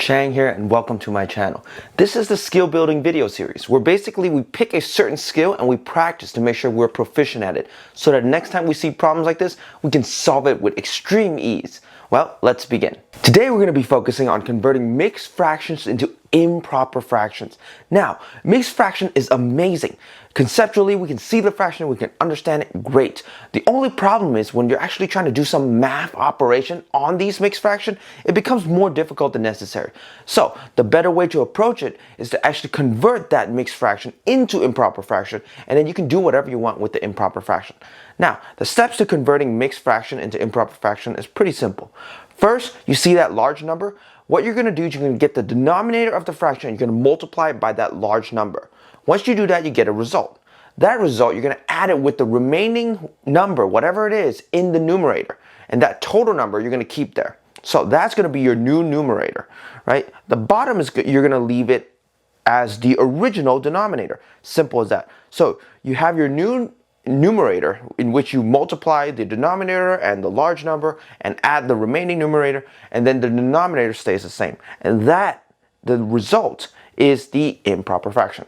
Chang here, and welcome to my channel. This is the skill building video series where basically we pick a certain skill and we practice to make sure we're proficient at it so that next time we see problems like this, we can solve it with extreme ease. Well, let's begin. Today we're going to be focusing on converting mixed fractions into improper fractions. Now, mixed fraction is amazing. Conceptually, we can see the fraction, we can understand it great. The only problem is when you're actually trying to do some math operation on these mixed fraction, it becomes more difficult than necessary. So, the better way to approach it is to actually convert that mixed fraction into improper fraction, and then you can do whatever you want with the improper fraction. Now, the steps to converting mixed fraction into improper fraction is pretty simple. First, you see that large number? What you're going to do is you're going to get the denominator of the fraction and you're going to multiply it by that large number. Once you do that, you get a result. That result, you're going to add it with the remaining number, whatever it is, in the numerator. And that total number, you're going to keep there. So that's going to be your new numerator, right? The bottom is you're going to leave it as the original denominator. Simple as that. So you have your new numerator in which you multiply the denominator and the large number and add the remaining numerator, and then the denominator stays the same. And that, the result, is the improper fraction.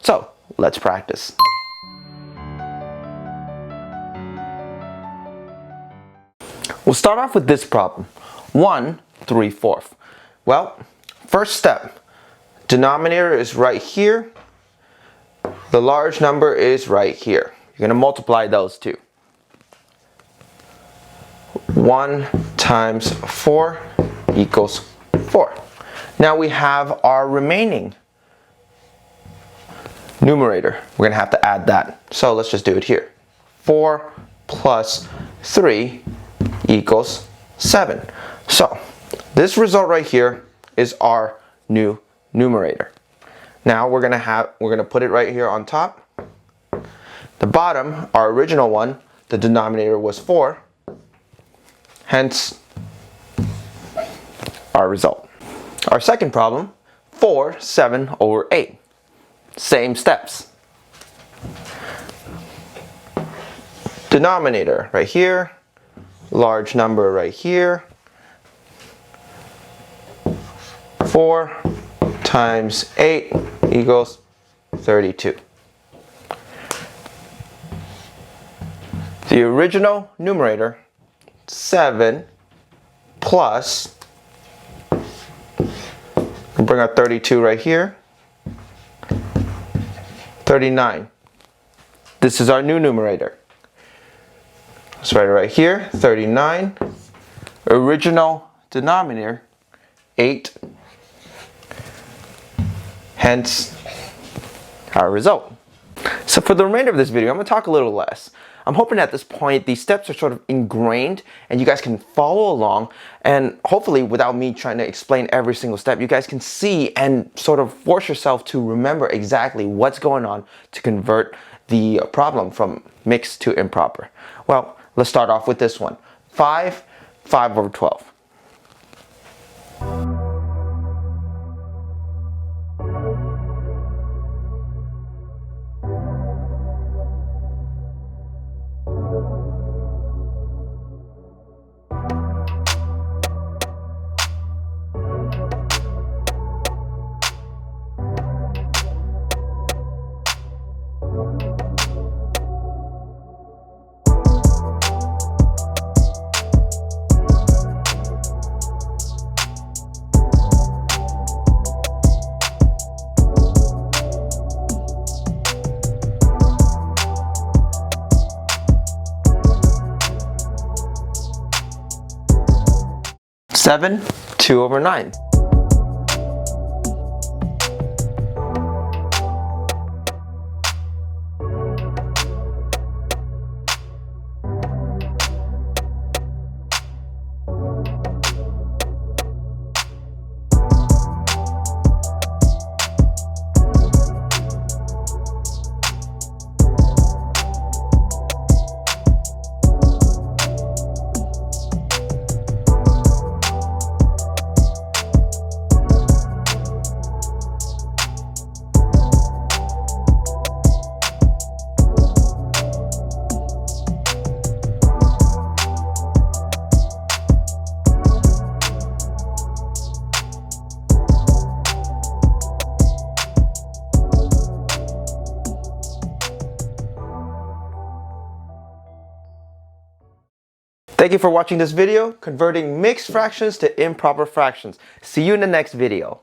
So let's practice. We'll start off with this problem. 1 3/4. Well, first step, denominator is right here. The large number is right here. You're going to multiply those two. 1 times 4 equals 4. Now we have our remaining numerator. We're going to have to add that. So let's just do it here. 4 plus 3 equals 7. So this result right here is our new numerator. Now we're going to put it right here on top. The bottom, our original one, the denominator was 4, hence our result. Our second problem, 4 7/8. Same steps. Denominator right here, large number right here. 4 times 8 equals 32. The original numerator, 7 plus, we'll bring our 32 right here, 39. This is our new numerator. Let's write it right here, 39. Original denominator, 8. Hence, our result. So for the remainder of this video, I'm going to talk a little less. I'm hoping at this point these steps are sort of ingrained and you guys can follow along, and hopefully without me trying to explain every single step, you guys can see and sort of force yourself to remember exactly what's going on to convert the problem from mixed to improper. Well, let's start off with this one. 5/12. Seven 2/9. Thank you for watching this video, converting mixed fractions to improper fractions. See you in the next video.